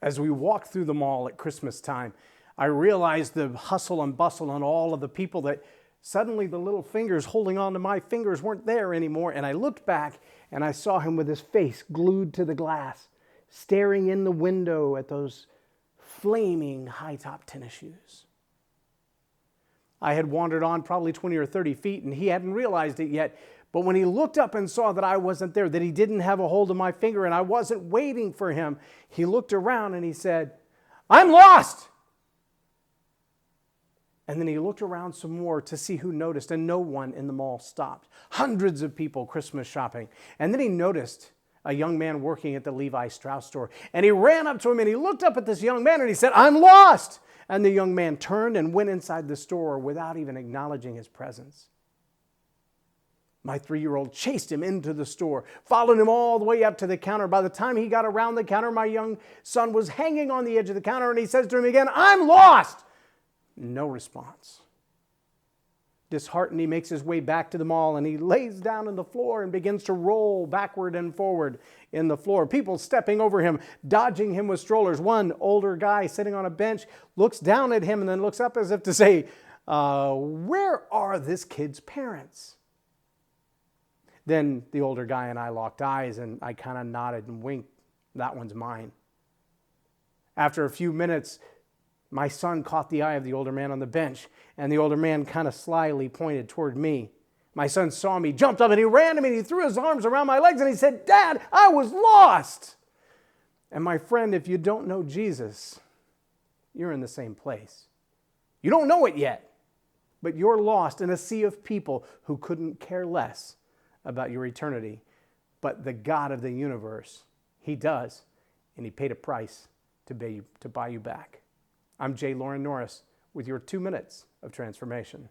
As we walked through the mall at Christmas time, I realized the hustle and bustle and all of the people that suddenly the little fingers holding on to my fingers weren't there anymore. And I looked back and I saw him with his face glued to the glass, staring in the window at those flaming high-top tennis shoes. I had wandered on probably 20 or 30 feet and he hadn't realized it yet. But when he looked up and saw that I wasn't there, that he didn't have a hold of my finger and I wasn't waiting for him, he looked around and he said, "I'm lost!" And then he looked around some more to see who noticed, and no one in the mall stopped. Hundreds of people Christmas shopping. And then he noticed a young man working at the Levi Strauss store. And he ran up to him and he looked up at this young man and he said, "I'm lost!" And the young man turned and went inside the store without even acknowledging his presence. My 3-year-old chased him into the store, followed him all the way up to the counter. By the time he got around the counter, my young son was hanging on the edge of the counter and he says to him again, "I'm lost!" No response. Disheartened, he makes his way back to the mall and he lays down on the floor and begins to roll backward and forward in the floor. People stepping over him, dodging him with strollers. One older guy sitting on a bench looks down at him and then looks up as if to say, "Where are this kid's parents?" Then the older guy and I locked eyes and I kind of nodded and winked. "That one's mine." After a few minutes, my son caught the eye of the older man on the bench, and the older man kind of slyly pointed toward me. My son saw me, jumped up, and he ran to me, and he threw his arms around my legs, and he said, "Dad, I was lost!" And my friend, if you don't know Jesus, you're in the same place. You don't know it yet, but you're lost in a sea of people who couldn't care less about your eternity. But the God of the universe, He does, and He paid a price to buy you back. I'm J Loren Norris with your 2 minutes of transformation.